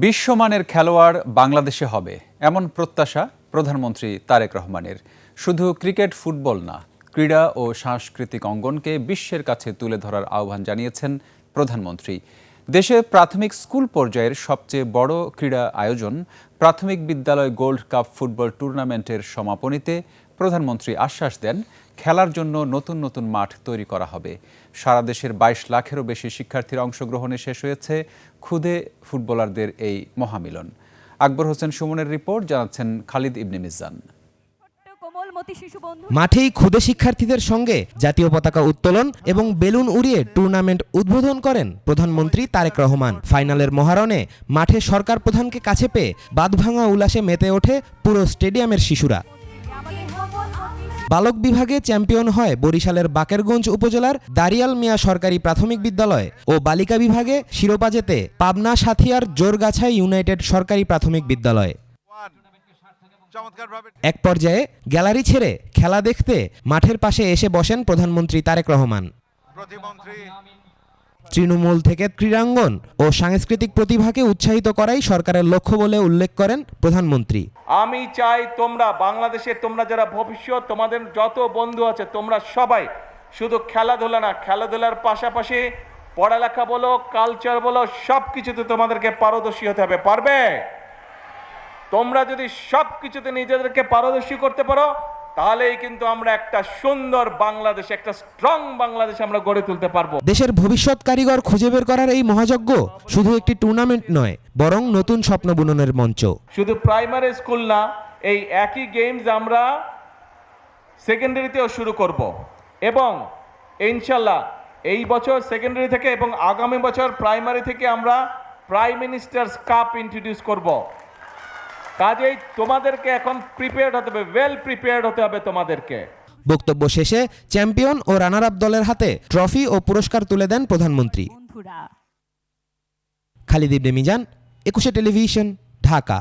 বিশ্বমানের খেলোয়াড় বাংলাদেশে হবে এমন প্রত্যাশা প্রধানমন্ত্রী তারেক রহমানের। শুধু ক্রিকেট ফুটবল না, ক্রীড়া ও সাংস্কৃতিক অঙ্গনকে বিশ্বের কাছে তুলে ধরার আহ্বান জানিয়েছেন প্রধানমন্ত্রী। দেশে প্রাথমিক স্কুল পর্যায়ের সবচেয়ে বড় ক্রীড়া আয়োজন প্রাথমিক বিদ্যালয় গোল্ড কাপ ফুটবল টুর্নামেন্টের সমাপনীতে প্রধানমন্ত্রী আশ্বাস দেন, খেলার জন্য নতুন নতুন মাঠ তৈরি করা হবে। সারা দেশের ২২ লাখেরও বেশি শিক্ষার্থীর অংশগ্রহণে শেষ হয়েছে খুদে ফুটবলারদের এই মহামিলন। আকবর হোসেন সুমনের রিপোর্ট, জানাচ্ছেন খালিদ ইবনে মিজান। মাঠেই খুদে শিক্ষার্থীদের সঙ্গে জাতীয় পতাকা উত্তোলন এবং বেলুন উড়িয়ে টুর্নামেন্ট উদ্বোধন করেন প্রধানমন্ত্রী তারেক রহমান। ফাইনালের মহারণে মাঠে সরকার প্রধানকে কাছে পেয়ে বাঁধভাঙা উল্লাসে মেতে ওঠে পুরো স্টেডিয়ামের শিশুরা। বালক বিভাগে চ্যাম্পিয়ন হয় বরিশালের বাকেরগঞ্জ উপজেলার দারিয়াল মিয়া সরকারি প্রাথমিক বিদ্যালয় ও বালিকা বিভাগে শিরোপা জেতে পাবনা সাথিয়ার জোরগাছা ইউনাইটেড সরকারি প্রাথমিক বিদ্যালয়। এক পর্যায়ে গ্যালারি ছেড়ে খেলা দেখতে মাঠের পাশে এসে বসেন প্রধানমন্ত্রী তারেক রহমান। তৃণমূল থেকে ক্রীড়াঙ্গন ও সাংস্কৃতিক প্রতিভাকে উৎসাহিত করাই সরকারের লক্ষ্য বলে উল্লেখ করেন প্রধানমন্ত্রী। আমি চাই তোমরা বাংলাদেশে, তোমরা যারা ভবিষ্যৎ, তোমাদের যত বন্ধু আছে, তোমরা সবাই শুধু খেলাধুলা না, খেলাধুলার পাশাপাশি পড়ালেখা বলো, কালচার বলো, সব কিছুতে তোমাদেরকে পারদর্শী হতে হবে। পারবে? তোমরা যদি সব কিছুতে নিজেদেরকে পারদর্শী করতে পারো, তাহলেই কিন্তু আমরা একটা সুন্দর বাংলাদেশ, একটা স্ট্রং বাংলাদেশ আমরা গড়ে তুলতে পারবো। দেশের ভবিষ্যৎ কারিগর খুঁজে বের করার এই মহাযজ্ঞ শুধু একটি টুর্নামেন্ট নয়, বরং নতুন স্বপ্ন বুননের মঞ্চ। শুধু প্রাইমারি স্কুল না, এই একই গেমস আমরা সেকেন্ডারিতেও শুরু করব এবং ইনশাল্লাহ এই বছর সেকেন্ডারি থেকে এবং আগামী বছর প্রাইমারি থেকে আমরা প্রাইম মিনিস্টার্স কাপ ইন্ট্রোডিউস করব। কাজেই তোমাদেরকে এখন প্রিপেয়ার্ড হতে হবে, ওয়েল প্রিপেয়ার্ড হতে হবে তোমাদেরকে। বক্তব্য শেষে চ্যাম্পিয়ন ও রানার আপ দলের হাতে ট্রফি ও পুরস্কার তুলে দেন প্রধানমন্ত্রী। খালিদ ইবনে মিজান, ২১ টেলিভিশন, ঢাকা।